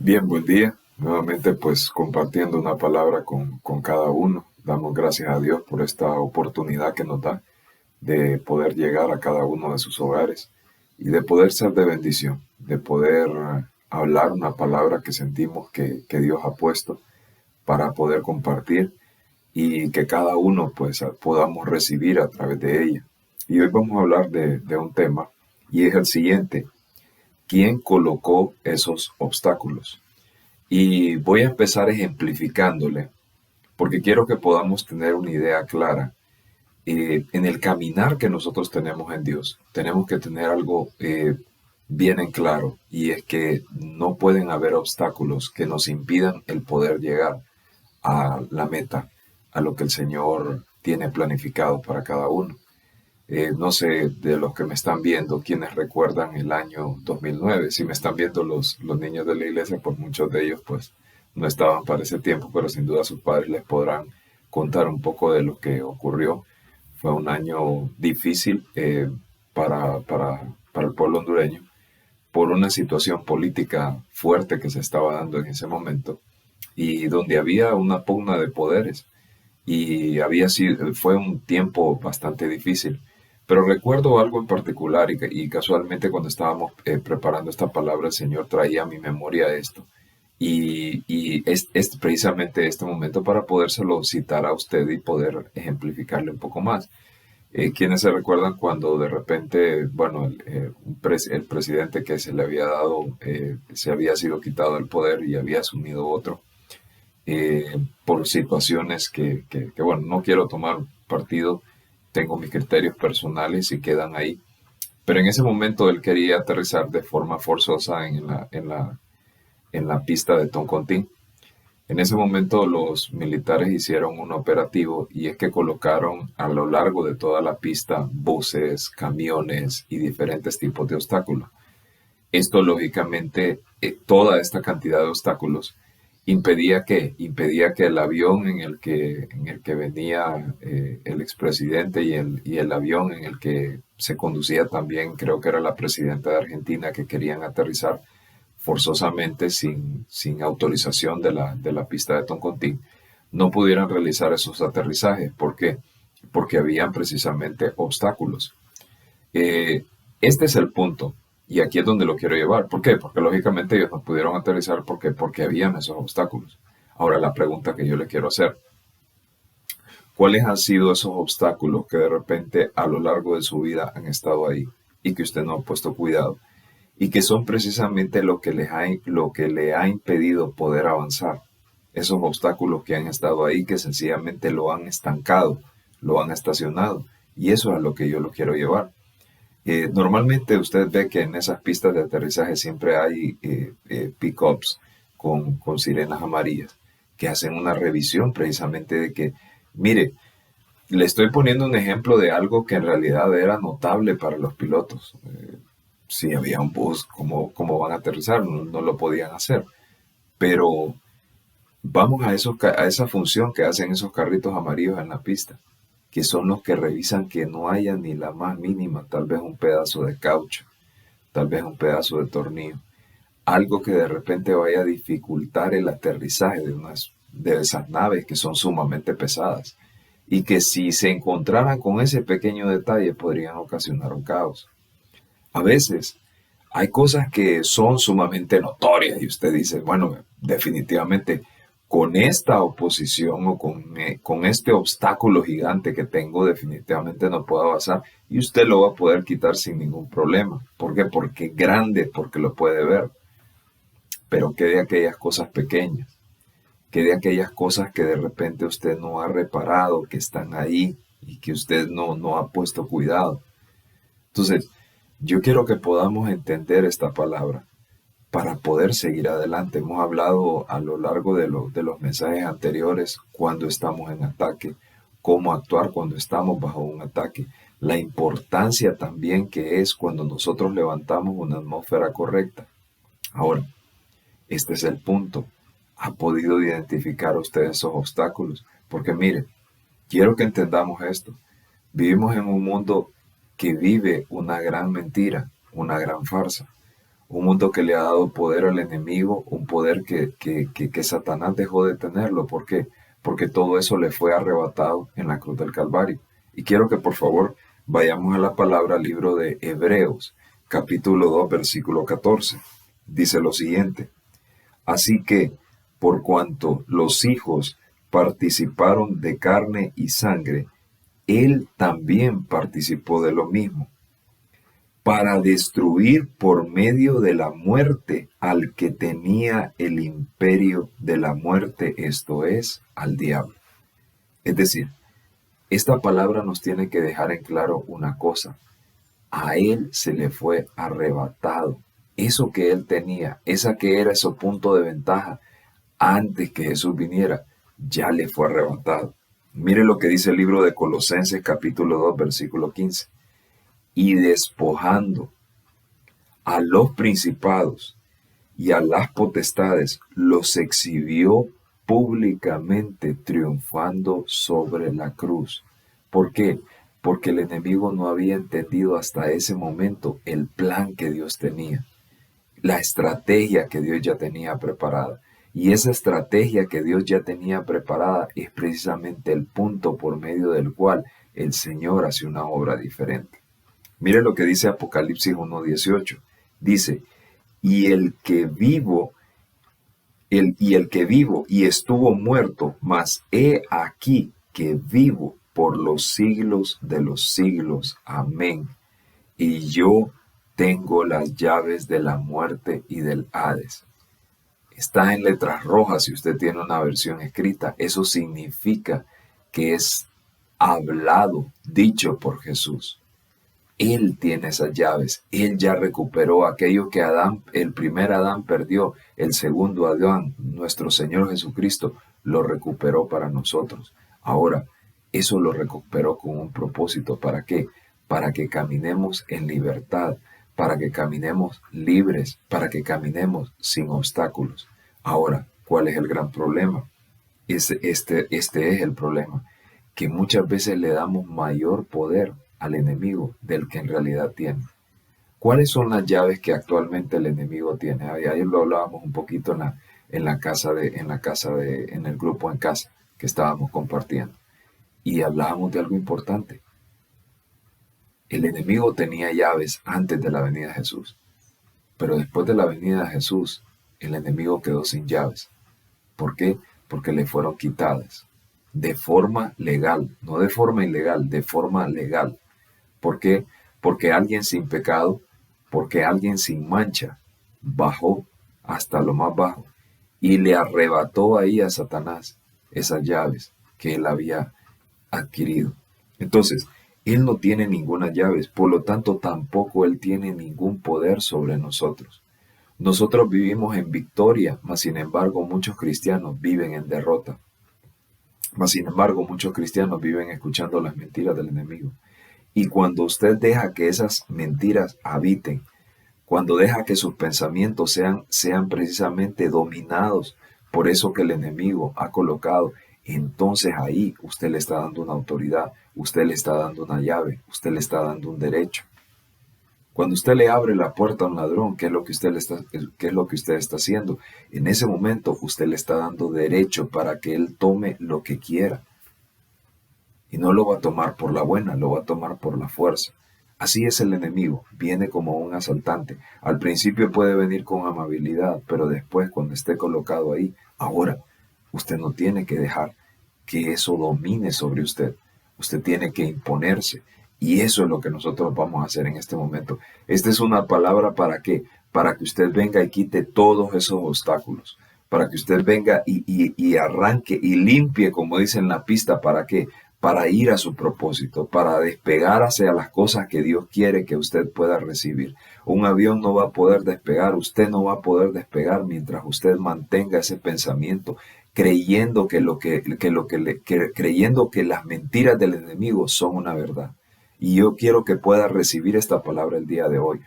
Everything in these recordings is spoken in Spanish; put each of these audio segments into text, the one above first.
Bien, buen día. Nuevamente, pues compartiendo una palabra con cada uno. Damos gracias a Dios por esta oportunidad que nos da de poder llegar a cada uno de sus hogares y de poder ser de bendición, de poder hablar una palabra que sentimos que Dios ha puesto para poder compartir y que cada uno pues podamos recibir a través de ella. Y hoy vamos a hablar de un tema y es el siguiente. ¿Quién colocó esos obstáculos? Y voy a empezar ejemplificándole, porque quiero que podamos tener una idea clara. En el caminar que nosotros tenemos en Dios, tenemos que tener algo bien en claro, y es que no pueden haber obstáculos que nos impidan el poder llegar a la meta, a lo que el Señor tiene planificado para cada uno. No sé de los que me están viendo, quienes recuerdan el año 2009. Si me están viendo los niños de la iglesia, pues muchos de ellos pues no estaban para ese tiempo, pero sin duda sus padres les podrán contar un poco de lo que ocurrió. Fue un año difícil para el pueblo hondureño por una situación política fuerte que se estaba dando en ese momento y donde había una pugna de poderes y fue un tiempo bastante difícil. Pero recuerdo algo en particular y casualmente cuando estábamos preparando esta palabra, el Señor traía a mi memoria esto. Y es precisamente este momento para podérselo citar a usted y poder ejemplificarle un poco más. ¿Quiénes se recuerdan cuando de repente, bueno, el presidente que se le había dado, se había sido quitado el poder y había asumido otro? Por situaciones bueno, no quiero tomar partido, tengo mis criterios personales y quedan ahí. Pero en ese momento él quería aterrizar de forma forzosa en la pista de Toncontín. En ese momento los militares hicieron un operativo y es que colocaron a lo largo de toda la pista buses, camiones y diferentes tipos de obstáculos. Esto lógicamente, toda esta cantidad de obstáculos impedía que el avión en el que venía el expresidente y el avión en el que se conducía también, creo que era la presidenta de Argentina, que querían aterrizar forzosamente sin autorización de la pista de Toncontín, no pudieran realizar esos aterrizajes. ¿Por qué? Porque habían precisamente obstáculos. Eh, este es el punto. Y aquí es donde lo quiero llevar. ¿Por qué? Porque lógicamente ellos no pudieron aterrizar porque habían esos obstáculos. Ahora la pregunta que yo le quiero hacer, ¿cuáles han sido esos obstáculos que de repente a lo largo de su vida han estado ahí y que usted no ha puesto cuidado y que son precisamente lo que le ha impedido poder avanzar? Esos obstáculos que han estado ahí, que sencillamente lo han estancado, lo han estacionado. Y eso es a lo que yo lo quiero llevar. Normalmente usted ve que en esas pistas de aterrizaje siempre hay pick-ups con sirenas amarillas que hacen una revisión precisamente de que, mire, le estoy poniendo un ejemplo de algo que en realidad era notable para los pilotos. Si había un bus, ¿cómo van a aterrizar? No, no lo podían hacer. Pero vamos a esa función que hacen esos carritos amarillos en la pista, que son los que revisan que no haya ni la más mínima, tal vez un pedazo de caucho, tal vez un pedazo de tornillo, algo que de repente vaya a dificultar el aterrizaje de esas naves que son sumamente pesadas y que si se encontraran con ese pequeño detalle podrían ocasionar un caos. A veces hay cosas que son sumamente notorias y usted dice, bueno, definitivamente con esta oposición o con este obstáculo gigante que tengo, definitivamente no puedo avanzar y usted lo va a poder quitar sin ningún problema. ¿Por qué? Porque es grande, porque lo puede ver. Pero ¿qué de aquellas cosas pequeñas? ¿Qué de aquellas cosas que de repente usted no ha reparado, que están ahí y que usted no ha puesto cuidado? Entonces, yo quiero que podamos entender esta palabra para poder seguir adelante. Hemos hablado a lo largo de los mensajes anteriores cuando estamos en ataque, cómo actuar cuando estamos bajo un ataque, la importancia también que es cuando nosotros levantamos una atmósfera correcta. Ahora, este es el punto. ¿Ha podido identificar usted esos obstáculos? Porque mire, quiero que entendamos esto. Vivimos en un mundo que vive una gran mentira, una gran farsa. un mundo que le ha dado poder al enemigo, un poder que Satanás dejó de tenerlo. ¿Por qué? Porque todo eso le fue arrebatado en la cruz del Calvario. Y quiero que por favor vayamos a la palabra, libro de Hebreos, capítulo 2, versículo 14. Dice lo siguiente: así que, por cuanto los hijos participaron de carne y sangre, él también participó de lo mismo, para destruir por medio de la muerte al que tenía el imperio de la muerte, esto es, al diablo. Es decir, esta palabra nos tiene que dejar en claro una cosa: a él se le fue arrebatado eso que él tenía, esa que era su punto de ventaja antes que Jesús viniera, ya le fue arrebatado. Mire lo que dice el libro de Colosenses capítulo 2 versículo 15: y despojando a los principados y a las potestades, los exhibió públicamente, triunfando sobre la cruz. ¿Por qué? Porque el enemigo no había entendido hasta ese momento el plan que Dios tenía, la estrategia que Dios ya tenía preparada. Y esa estrategia que Dios ya tenía preparada es precisamente el punto por medio del cual el Señor hace una obra diferente. Mire lo que dice Apocalipsis 1:18. Dice: y el que vivo y estuvo muerto, mas he aquí que vivo por los siglos de los siglos. Amén. Y yo tengo las llaves de la muerte y del Hades. Está en letras rojas si usted tiene una versión escrita. Eso significa que es hablado, dicho por Jesús. Él tiene esas llaves. Él ya recuperó aquello que el primer Adán perdió. El segundo Adán, nuestro Señor Jesucristo, lo recuperó para nosotros. Ahora, eso lo recuperó con un propósito. ¿Para qué? Para que caminemos en libertad, para que caminemos libres, para que caminemos sin obstáculos. Ahora, ¿cuál es el gran problema? Este es el problema, que muchas veces le damos mayor poder al enemigo del que en realidad tiene. ¿Cuáles son las llaves que actualmente el enemigo tiene? Ayer lo hablábamos un poquito en el grupo en casa que estábamos compartiendo, y hablábamos de algo importante. El enemigo tenía llaves antes de la venida de Jesús, pero después de la venida de Jesús, el enemigo quedó sin llaves. ¿Por qué? Porque le fueron quitadas de forma legal, no de forma ilegal, de forma legal. ¿Por qué? Porque alguien sin pecado, porque alguien sin mancha, bajó hasta lo más bajo y le arrebató ahí a Satanás esas llaves que él había adquirido. Entonces, él no tiene ninguna llaves, por lo tanto tampoco él tiene ningún poder sobre nosotros. Nosotros vivimos en victoria, mas sin embargo muchos cristianos viven en derrota. Mas sin embargo muchos cristianos viven escuchando las mentiras del enemigo. Y cuando usted deja que esas mentiras habiten, cuando deja que sus pensamientos sean precisamente dominados por eso que el enemigo ha colocado, entonces ahí usted le está dando una autoridad, usted le está dando una llave, usted le está dando un derecho. Cuando usted le abre la puerta a un ladrón, ¿qué es lo que usted está haciendo? En ese momento usted le está dando derecho para que él tome lo que quiera. Y no lo va a tomar por la buena, lo va a tomar por la fuerza. Así es el enemigo, viene como un asaltante. Al principio puede venir con amabilidad, pero después cuando esté colocado ahí, ahora usted no tiene que dejar que eso domine sobre usted. Usted tiene que imponerse. Y eso es lo que nosotros vamos a hacer en este momento. Esta es una palabra ¿para qué? Para que usted venga y quite todos esos obstáculos. Para que usted venga y arranque y limpie, como dice en la pista. ¿Para qué? Para ir a su propósito, para despegar hacia las cosas que Dios quiere que usted pueda recibir. Un avión no va a poder despegar, usted no va a poder despegar mientras usted mantenga ese pensamiento, creyendo creyendo que las mentiras del enemigo son una verdad. Y yo quiero que pueda recibir esta palabra el día de hoy.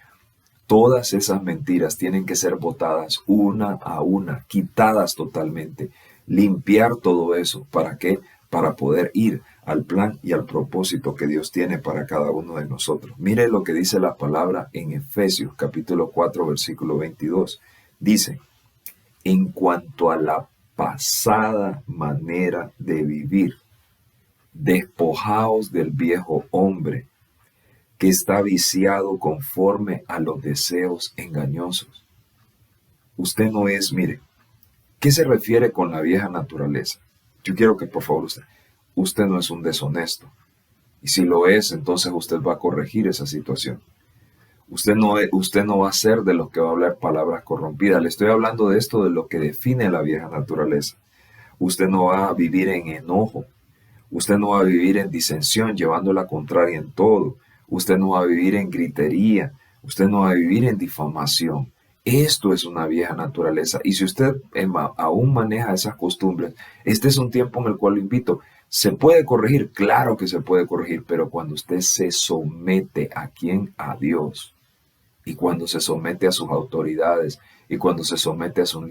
Todas esas mentiras tienen que ser botadas una a una, quitadas totalmente, limpiar todo eso. ¿Para qué? Para poder ir al plan y al propósito que Dios tiene para cada uno de nosotros. Mire lo que dice la palabra en Efesios capítulo 4, versículo 22. Dice, en cuanto a la pasada manera de vivir, despojaos del viejo hombre que está viciado conforme a los deseos engañosos. Usted no es, mire, ¿qué se refiere con la vieja naturaleza? Yo quiero que por favor usted no es un deshonesto. Y si lo es, entonces usted va a corregir esa situación. Usted no va a ser de los que va a hablar palabras corrompidas. Le estoy hablando de esto, de lo que define la vieja naturaleza. Usted no va a vivir en enojo. Usted no va a vivir en disensión, llevando la contraria en todo. Usted no va a vivir en gritería. Usted no va a vivir en difamación. Esto es una vieja naturaleza. Y si usted aún maneja esas costumbres, este es un tiempo en el cual lo invito. ¿Se puede corregir? Claro que se puede corregir, pero cuando usted se somete ¿a quién? A Dios. Y cuando se somete a sus autoridades y cuando se somete a su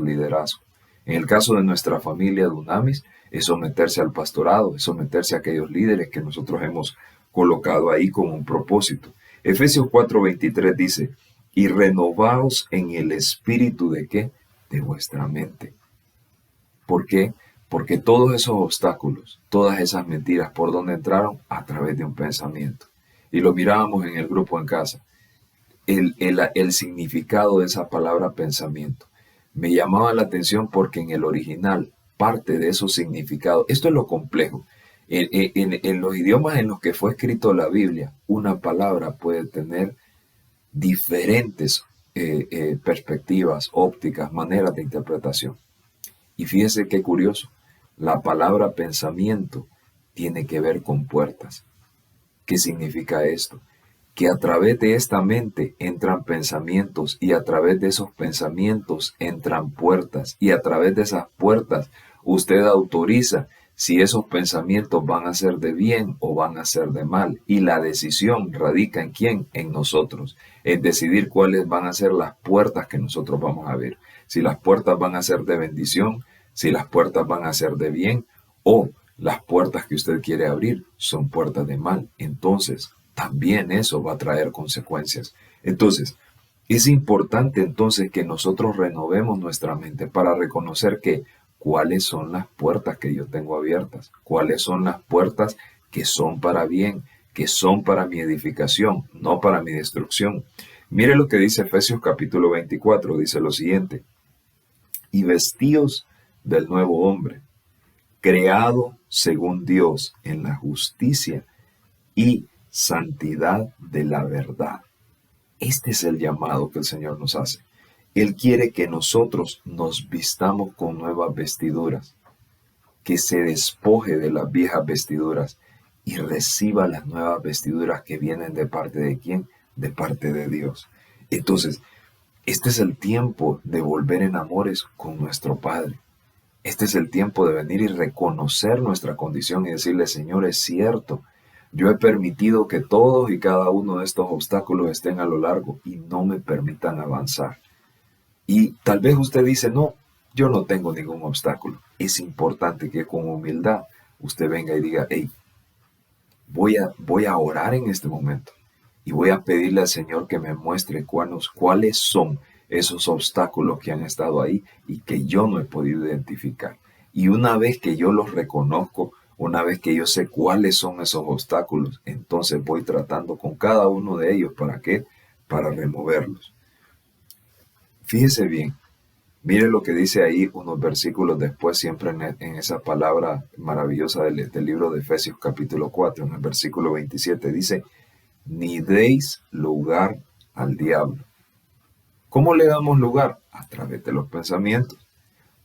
liderazgo. En el caso de nuestra familia Dunamis, es someterse al pastorado, es someterse a aquellos líderes que nosotros hemos colocado ahí con un propósito. Efesios 4:23 dice, y renovaos en el espíritu ¿de qué? De vuestra mente. ¿Por qué? Porque todos esos obstáculos, todas esas mentiras, ¿por dónde entraron? A través de un pensamiento. Y lo mirábamos en el grupo en casa. El significado de esa palabra pensamiento. Me llamaba la atención porque en el original, parte de esos significados, esto es lo complejo. En los idiomas en los que fue escrito la Biblia, una palabra puede tener diferentes perspectivas, ópticas, maneras de interpretación. Y fíjese qué curioso, la palabra pensamiento tiene que ver con puertas. ¿Qué significa esto? Que a través de esta mente entran pensamientos y a través de esos pensamientos entran puertas y a través de esas puertas usted autoriza si esos pensamientos van a ser de bien o van a ser de mal. Y la decisión radica en quién, en nosotros, en decidir cuáles van a ser las puertas que nosotros vamos a ver. Si las puertas van a ser de bendición, si las puertas van a ser de bien o las puertas que usted quiere abrir son puertas de mal. Entonces, también eso va a traer consecuencias. Entonces, es importante entonces que nosotros renovemos nuestra mente para reconocer que cuáles son las puertas que yo tengo abiertas, cuáles son las puertas que son para bien, que son para mi edificación, no para mi destrucción. Mire lo que dice Efesios capítulo 24, dice lo siguiente, y vestíos del nuevo hombre, creado según Dios en la justicia y santidad de la verdad. Este es el llamado que el Señor nos hace. Él quiere que nosotros nos vistamos con nuevas vestiduras, que se despoje de las viejas vestiduras y reciba las nuevas vestiduras que vienen de parte de ¿quién? De parte de Dios. Entonces, este es el tiempo de volver en amores con nuestro Padre. Este es el tiempo de venir y reconocer nuestra condición y decirle, Señor, es cierto, yo he permitido que todos y cada uno de estos obstáculos estén a lo largo y no me permitan avanzar. Y tal vez usted dice, no, yo no tengo ningún obstáculo. Es importante que con humildad usted venga y diga, hey, voy a orar en este momento y voy a pedirle al Señor que me muestre cuáles son esos obstáculos que han estado ahí y que yo no he podido identificar. Y una vez que yo los reconozco, una vez que yo sé cuáles son esos obstáculos, entonces voy tratando con cada uno de ellos. ¿Para qué? Para removerlos. Fíjese bien, mire lo que dice ahí unos versículos después, siempre en esa palabra maravillosa del libro de Efesios capítulo 4, en el versículo 27, dice, ni deis lugar al diablo. ¿Cómo le damos lugar? A través de los pensamientos.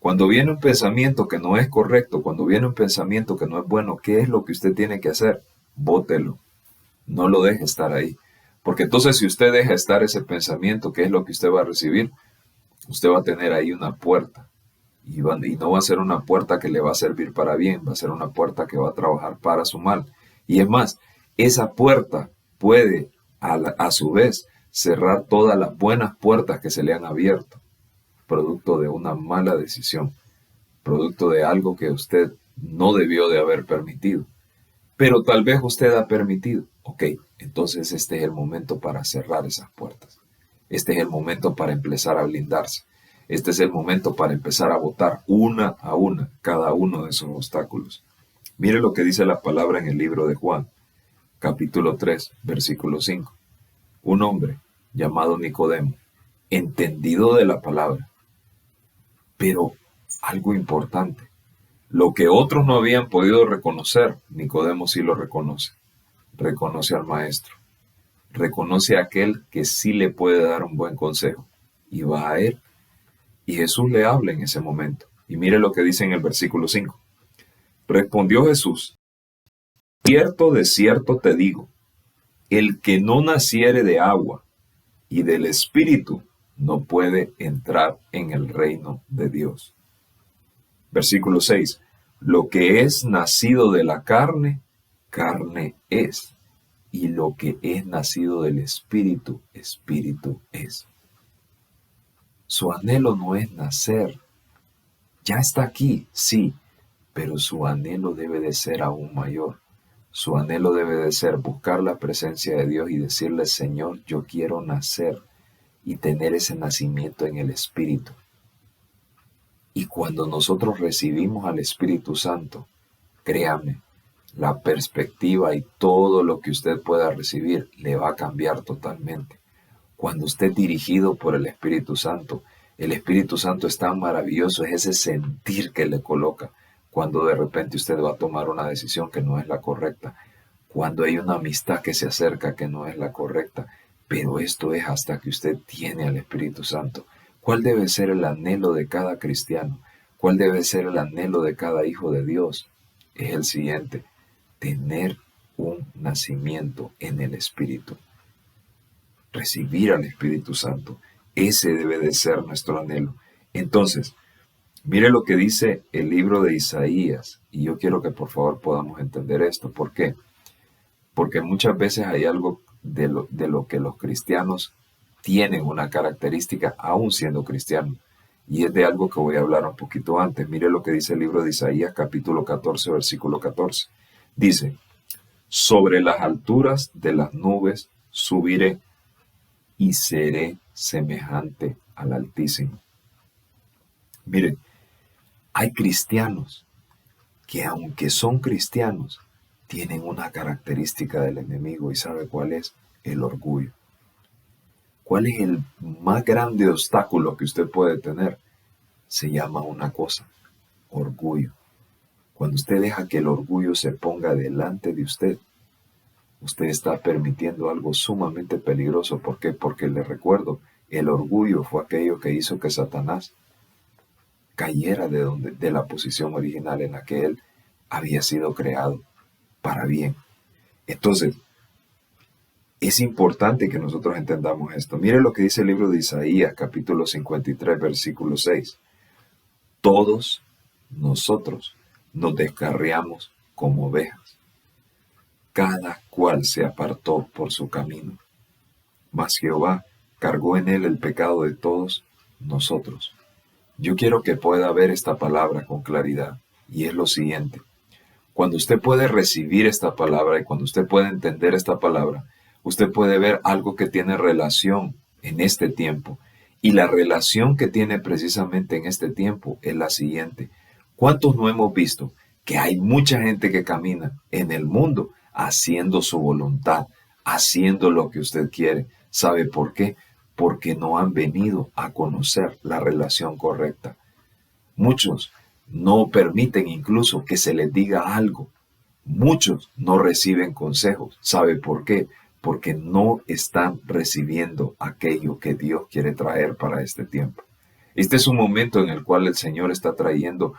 Cuando viene un pensamiento que no es correcto, cuando viene un pensamiento que no es bueno, ¿qué es lo que usted tiene que hacer? Bótelo. No lo deje estar ahí. Porque entonces si usted deja estar ese pensamiento, ¿qué es lo que usted va a recibir? Usted va a tener ahí una puerta. Y no va a ser una puerta que le va a servir para bien, va a ser una puerta que va a trabajar para su mal. Y es más, esa puerta puede a su vez cerrar todas las buenas puertas que se le han abierto, producto de una mala decisión, producto de algo que usted no debió de haber permitido. pero tal vez usted ha permitido. Ok, entonces este es el momento para cerrar esas puertas. Este es el momento para empezar a blindarse. Este es el momento para empezar a botar una a una cada uno de esos obstáculos. Mire lo que dice la palabra en el libro de Juan, capítulo 3, versículo 5. Un hombre llamado Nicodemo, entendido de la palabra, pero algo importante, lo que otros no habían podido reconocer, Nicodemo sí lo reconoce. Reconoce al maestro, reconoce a aquel que sí le puede dar un buen consejo y va a él. Y Jesús le habla en ese momento. Y mire lo que dice en el versículo 5. Respondió Jesús: de cierto te digo, el que no naciere de agua y del Espíritu no puede entrar en el reino de Dios. Versículo 6. Lo que es nacido de la carne, carne es. Y lo que es nacido del Espíritu, Espíritu es. Su anhelo no es nacer. Ya está aquí, sí, pero su anhelo debe de ser aún mayor. Su anhelo debe de ser buscar la presencia de Dios y decirle: Señor, yo quiero nacer y tener ese nacimiento en el Espíritu. Y cuando nosotros recibimos al Espíritu Santo, créame, la perspectiva y todo lo que usted pueda recibir le va a cambiar totalmente. Cuando usted es dirigido por el Espíritu Santo es tan maravilloso, es ese sentir que le coloca cuando de repente usted va a tomar una decisión que no es la correcta, cuando hay una amistad que se acerca que no es la correcta, pero esto es hasta que usted tiene al Espíritu Santo. ¿Cuál debe ser el anhelo de cada cristiano? ¿Cuál debe ser el anhelo de cada hijo de Dios? Es el siguiente: tener un nacimiento en el Espíritu. Recibir al Espíritu Santo. Ese debe de ser nuestro anhelo. Entonces, mire lo que dice el libro de Isaías. Y yo quiero que por favor podamos entender esto. ¿Por qué? Porque muchas veces hay algo de lo que los cristianos tienen una característica aún siendo cristianos. Y es de algo que voy a hablar un poquito antes. Mire lo que dice el libro de Isaías, capítulo 14, versículo 14. Dice: sobre las alturas de las nubes subiré y seré semejante al Altísimo. Miren, hay cristianos que, aunque son cristianos, tienen una característica del enemigo. ¿Y sabe cuál es? El orgullo. ¿Cuál es el más grande obstáculo que usted puede tener? Se llama una cosa: orgullo. Cuando usted deja que el orgullo se ponga delante de usted está permitiendo algo sumamente peligroso. ¿Por qué? Porque le recuerdo, el orgullo fue aquello que hizo que Satanás cayera de la posición original en la que él había sido creado para bien. Entonces, es importante que nosotros entendamos esto. Mire lo que dice el libro de Isaías, capítulo 53, versículo 6. Todos nosotros nos descarriamos como ovejas. Cada cual se apartó por su camino. Mas Jehová cargó en él el pecado de todos nosotros. Yo quiero que pueda ver esta palabra con claridad. Y es lo siguiente: cuando usted puede recibir esta palabra y cuando usted puede entender esta palabra, usted puede ver algo que tiene relación en este tiempo. Y la relación que tiene precisamente en este tiempo es la siguiente: ¿cuántos no hemos visto que hay mucha gente que camina en el mundo haciendo su voluntad, haciendo lo que usted quiere? ¿Sabe por qué? Porque no han venido a conocer la relación correcta. Muchos no permiten incluso que se les diga algo. Muchos no reciben consejos. ¿Sabe por qué? Porque no están recibiendo aquello que Dios quiere traer para este tiempo. Este es un momento en el cual el Señor está trayendo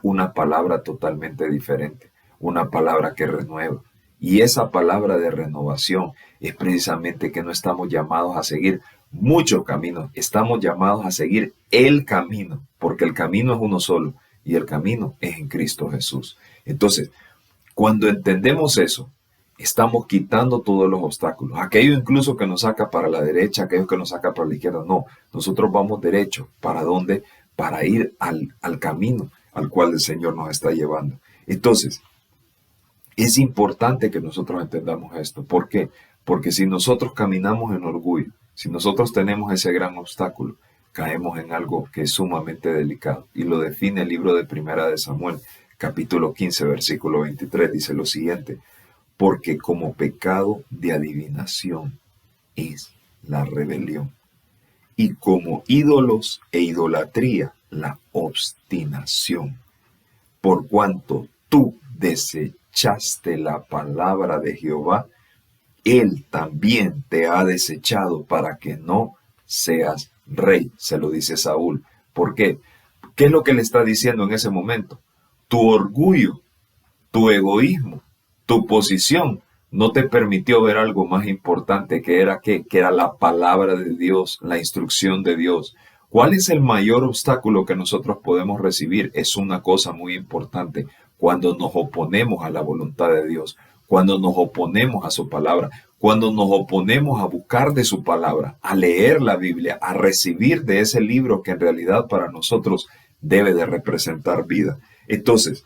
una palabra totalmente diferente, una palabra que renueva. Y esa palabra de renovación es precisamente que no estamos llamados a seguir muchos caminos, estamos llamados a seguir el camino, porque el camino es uno solo y el camino es en Cristo Jesús. Entonces, cuando entendemos eso, estamos quitando todos los obstáculos, aquello incluso que nos saca para la derecha, aquello que nos saca para la izquierda. No, nosotros vamos derecho. ¿Para dónde? Para ir al camino al cual el Señor nos está llevando. Entonces, Es importante que nosotros entendamos esto. ¿Por qué? Porque si nosotros caminamos en orgullo, si nosotros tenemos ese gran obstáculo, caemos en algo que es sumamente delicado. Y lo define el libro de Primera de Samuel, capítulo 15, versículo 23. Dice lo siguiente: porque como pecado de adivinación es la rebelión, y como ídolos e idolatría la obstinación. Por cuanto tú desechaste la palabra de Jehová, Él también te ha desechado para que no seas rey. Se lo dice Saúl. ¿Por qué? ¿Qué es lo que le está diciendo en ese momento? Tu orgullo, tu egoísmo, tu posición no te permitió ver algo más importante que era que era la palabra de Dios, la instrucción de Dios. ¿Cuál es el mayor obstáculo que nosotros podemos recibir? Es una cosa muy importante: cuando nos oponemos a la voluntad de Dios, cuando nos oponemos a su palabra, cuando nos oponemos a buscar de su palabra, a leer la Biblia, a recibir de ese libro que en realidad para nosotros debe de representar vida. Entonces,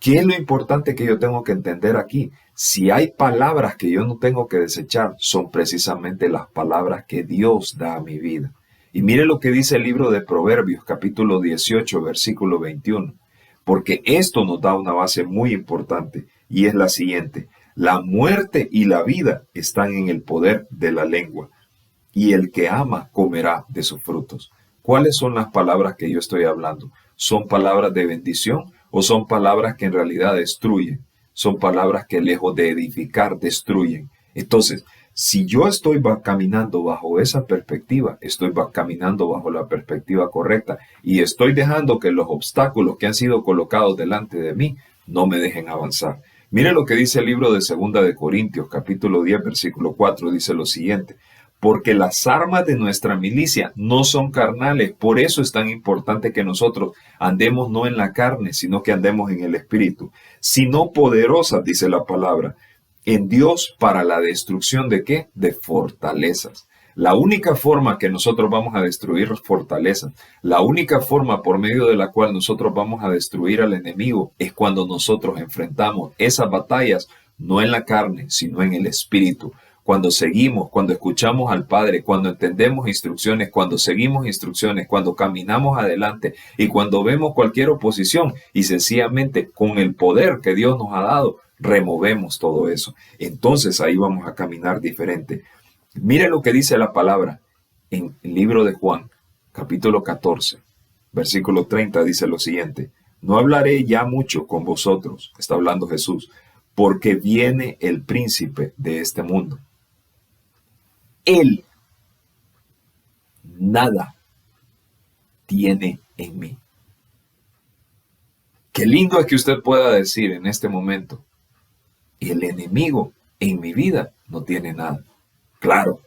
¿qué es lo importante que yo tengo que entender aquí? Si hay palabras que yo no tengo que desechar, son precisamente las palabras que Dios da a mi vida. Y mire lo que dice el libro de Proverbios, capítulo 18, versículo 21. Porque esto nos da una base muy importante, y es la siguiente: la muerte y la vida están en el poder de la lengua, y el que ama comerá de sus frutos. ¿Cuáles son las palabras que yo estoy hablando? ¿Son palabras de bendición o son palabras que en realidad destruyen? Son palabras que lejos de edificar destruyen. Entonces, si yo estoy caminando bajo esa perspectiva, estoy caminando bajo la perspectiva correcta y estoy dejando que los obstáculos que han sido colocados delante de mí no me dejen avanzar. Mire lo que dice el libro de Segunda de Corintios, capítulo 10, versículo 4, dice lo siguiente: porque las armas de nuestra milicia no son carnales. Por eso es tan importante que nosotros andemos no en la carne, sino que andemos en el Espíritu, sino poderosas, dice la palabra, en Dios para la destrucción ¿de qué? De fortalezas. La única forma que nosotros vamos a destruir fortalezas, la única forma por medio de la cual nosotros vamos a destruir al enemigo es cuando nosotros enfrentamos esas batallas no en la carne, sino en el Espíritu. Cuando seguimos, cuando escuchamos al Padre, cuando entendemos instrucciones, cuando seguimos instrucciones, cuando caminamos adelante y cuando vemos cualquier oposición y sencillamente con el poder que Dios nos ha dado, removemos todo eso. Entonces ahí vamos a caminar diferente. Mire lo que dice la palabra en el libro de Juan, capítulo 14, versículo 30, dice lo siguiente: no hablaré ya mucho con vosotros, está hablando Jesús, porque viene el príncipe de este mundo. Él nada tiene en mí. Qué lindo es que usted pueda decir en este momento: el enemigo en mi vida no tiene nada. Claro,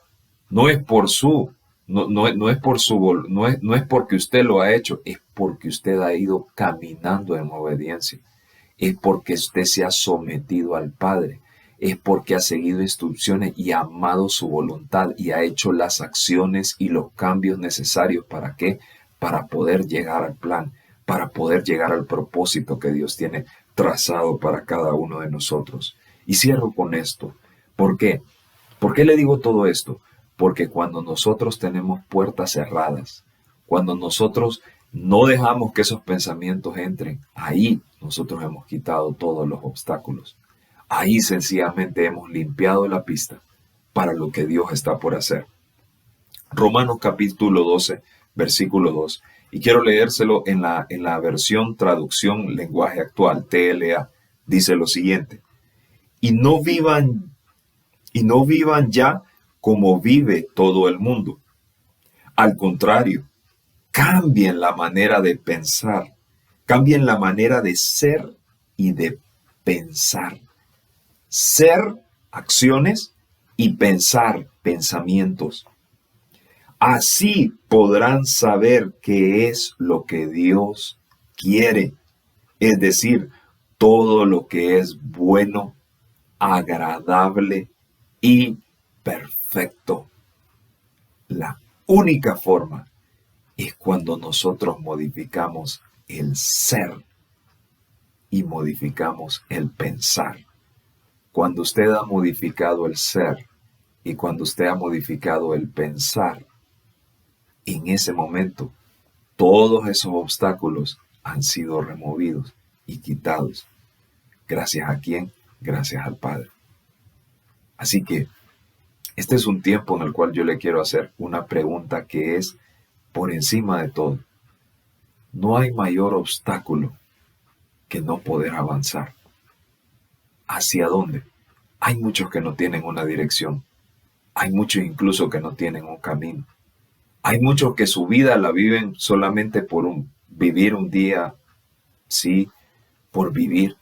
no es por su, no es por su, no es porque usted lo ha hecho, es porque usted ha ido caminando en obediencia. Es porque usted se ha sometido al Padre. Es porque ha seguido instrucciones y ha amado su voluntad y ha hecho las acciones y los cambios necesarios. ¿Para qué? Para poder llegar al plan, para poder llegar al propósito que Dios tiene trazado para cada uno de nosotros. Y cierro con esto. ¿Por qué? ¿Por qué le digo todo esto? Porque cuando nosotros tenemos puertas cerradas, cuando nosotros no dejamos que esos pensamientos entren, ahí nosotros hemos quitado todos los obstáculos. Ahí sencillamente hemos limpiado la pista para lo que Dios está por hacer. Romanos capítulo 12, versículo 2. Y quiero leérselo en la versión traducción lenguaje actual, TLA. Dice lo siguiente: y no vivan ya como vive todo el mundo. Al contrario, cambien la manera de pensar, cambien la manera de ser y de pensar. Ser, acciones, y pensar, pensamientos. Así podrán saber qué es lo que Dios quiere, es decir, todo lo que es bueno, agradable y perfecto. La única forma es cuando nosotros modificamos el ser y modificamos el pensar. Cuando usted ha modificado el ser y cuando usted ha modificado el pensar, en ese momento todos esos obstáculos han sido removidos y quitados. ¿Gracias a quién? Gracias al Padre. Así que este es un tiempo en el cual yo le quiero hacer una pregunta que es por encima de todo. No hay mayor obstáculo que no poder avanzar. ¿Hacia dónde? Hay muchos que no tienen una dirección. Hay muchos incluso que no tienen un camino. Hay muchos que su vida la viven solamente por vivir un día, sí, por vivir,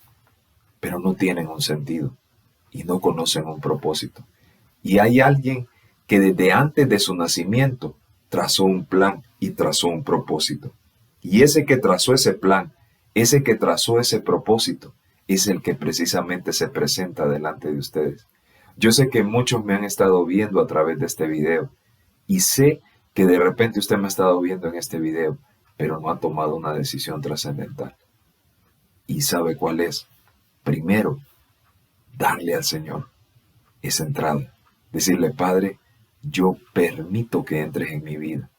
pero no tienen un sentido y no conocen un propósito. Y hay alguien que desde antes de su nacimiento trazó un plan y trazó un propósito. Y ese que trazó ese plan, ese que trazó ese propósito, es el que precisamente se presenta delante de ustedes. Yo sé que muchos me han estado viendo a través de este video y sé que de repente usted me ha estado viendo en este video, pero no ha tomado una decisión trascendental. ¿Y sabe cuál es? Primero, darle al Señor esa entrada. Decirle, Padre, yo permito que entres en mi vida.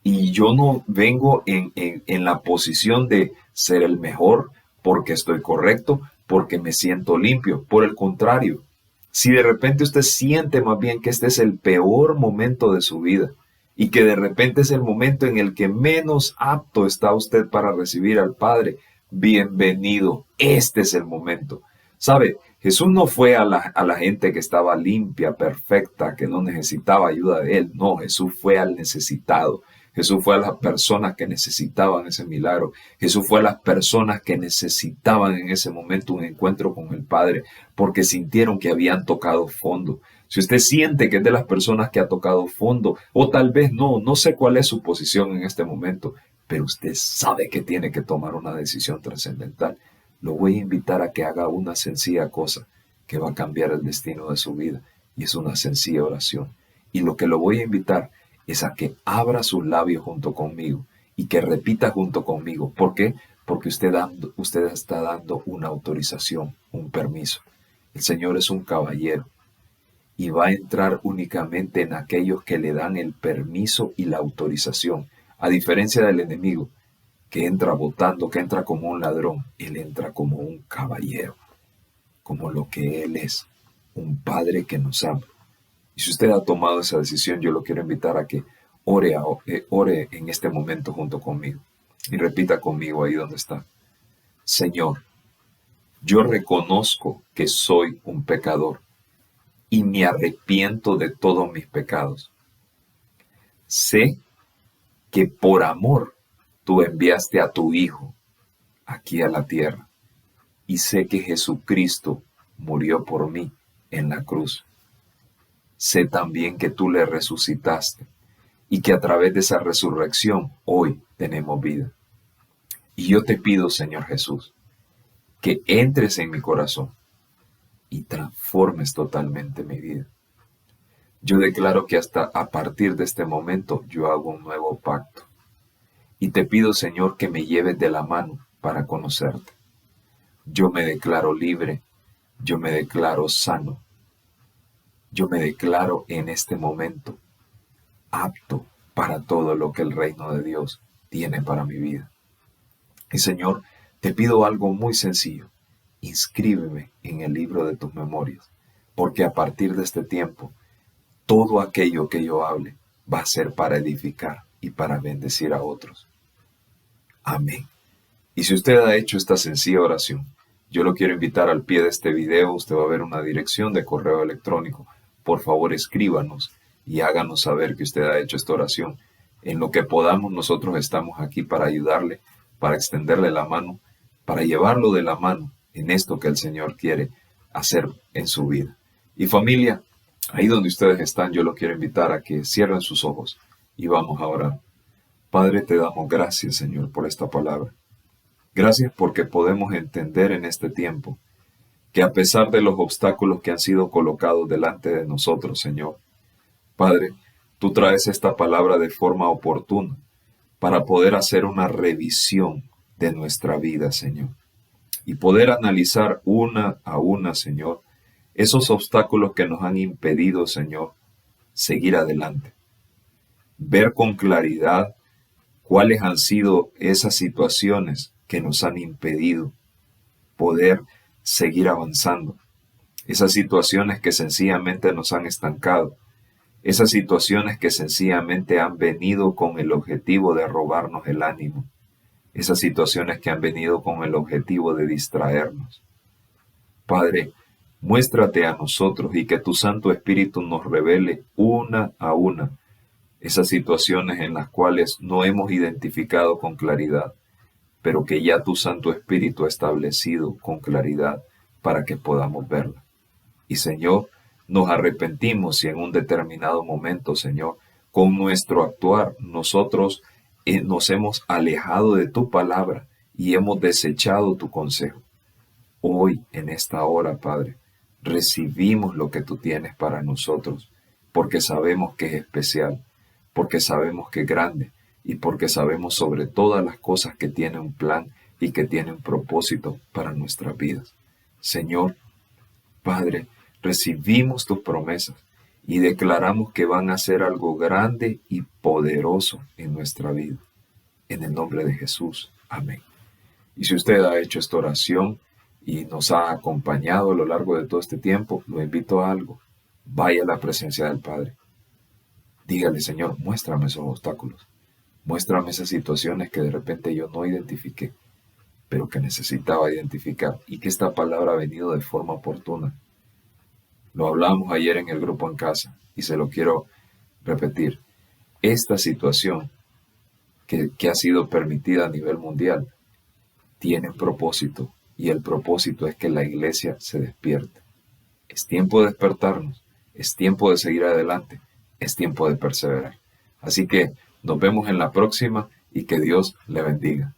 Y yo no vengo en la posición de ser el mejor porque estoy correcto, porque me siento limpio. Por el contrario, si de repente usted siente más bien que este es el peor momento de su vida y que de repente es el momento en el que menos apto está usted para recibir al Padre, bienvenido. Este es el momento. ¿Sabe? Jesús no fue a la gente que estaba limpia, perfecta, que no necesitaba ayuda de Él. No, Jesús fue al necesitado. Jesús fue a las personas que necesitaban ese milagro. Jesús fue a las personas que necesitaban en ese momento un encuentro con el Padre, porque sintieron que habían tocado fondo. Si usted siente que es de las personas que ha tocado fondo, o tal vez no sé cuál es su posición en este momento, pero usted sabe que tiene que tomar una decisión trascendental, lo voy a invitar a que haga una sencilla cosa que va a cambiar el destino de su vida, y es una sencilla oración. Y lo que lo voy a invitar es a que abra sus labios junto conmigo y que repita junto conmigo. ¿Por qué? Porque usted está dando una autorización, un permiso. El Señor es un caballero y va a entrar únicamente en aquellos que le dan el permiso y la autorización. A diferencia del enemigo, que entra votando, que entra como un ladrón, Él entra como un caballero, como lo que Él es, un Padre que nos ama. Y si usted ha tomado esa decisión, yo lo quiero invitar a que ore en este momento junto conmigo. Y repita conmigo ahí donde está. Señor, yo reconozco que soy un pecador y me arrepiento de todos mis pecados. Sé que por amor tú enviaste a tu Hijo aquí a la tierra. Y sé que Jesucristo murió por mí en la cruz. Sé también que tú le resucitaste y que a través de esa resurrección hoy tenemos vida. Y yo te pido, Señor Jesús, que entres en mi corazón y transformes totalmente mi vida. Yo declaro que hasta a partir de este momento yo hago un nuevo pacto. Y te pido, Señor, que me lleves de la mano para conocerte. Yo me declaro libre, yo me declaro sano. Yo me declaro en este momento apto para todo lo que el reino de Dios tiene para mi vida. Y Señor, te pido algo muy sencillo. Inscríbeme en el libro de tus memorias, porque a partir de este tiempo, todo aquello que yo hable va a ser para edificar y para bendecir a otros. Amén. Y si usted ha hecho esta sencilla oración, yo lo quiero invitar al pie de este video. Usted va a ver una dirección de correo electrónico. Por favor, escríbanos y háganos saber que usted ha hecho esta oración. En lo que podamos, nosotros estamos aquí para ayudarle, para extenderle la mano, para llevarlo de la mano en esto que el Señor quiere hacer en su vida. Y familia, ahí donde ustedes están, yo los quiero invitar a que cierren sus ojos y vamos a orar. Padre, te damos gracias, Señor, por esta palabra. Gracias porque podemos entender en este tiempo que a pesar de los obstáculos que han sido colocados delante de nosotros, Señor, Padre, tú traes esta palabra de forma oportuna para poder hacer una revisión de nuestra vida, Señor, y poder analizar una a una, Señor, esos obstáculos que nos han impedido, Señor, seguir adelante. Ver con claridad cuáles han sido esas situaciones que nos han impedido poder seguir avanzando. Esas situaciones que sencillamente nos han estancado. Esas situaciones que sencillamente han venido con el objetivo de robarnos el ánimo. Esas situaciones que han venido con el objetivo de distraernos. Padre, muéstrate a nosotros y que tu Santo Espíritu nos revele una a una esas situaciones en las cuales no hemos identificado con claridad, pero que ya tu Santo Espíritu ha establecido con claridad para que podamos verla. Y Señor, nos arrepentimos si en un determinado momento, Señor, con nuestro actuar nosotros nos hemos alejado de tu palabra y hemos desechado tu consejo. Hoy, en esta hora, Padre, recibimos lo que tú tienes para nosotros, porque sabemos que es especial, porque sabemos que es grande y porque sabemos sobre todas las cosas que tiene un plan y que tiene un propósito para nuestras vidas. Señor, Padre, recibimos tus promesas y declaramos que van a ser algo grande y poderoso en nuestra vida. En el nombre de Jesús. Amén. Y si usted ha hecho esta oración y nos ha acompañado a lo largo de todo este tiempo, lo invito a algo. Vaya a la presencia del Padre. Dígale, Señor, muéstrame esos obstáculos. Muéstrame esas situaciones que de repente yo no identifiqué, pero que necesitaba identificar y que esta palabra ha venido de forma oportuna. Lo hablamos ayer en el grupo en casa y se lo quiero repetir. Esta situación que ha sido permitida a nivel mundial tiene un propósito y el propósito es que la iglesia se despierte. Es tiempo de despertarnos, es tiempo de seguir adelante, es tiempo de perseverar. Así que nos vemos en la próxima y que Dios le bendiga.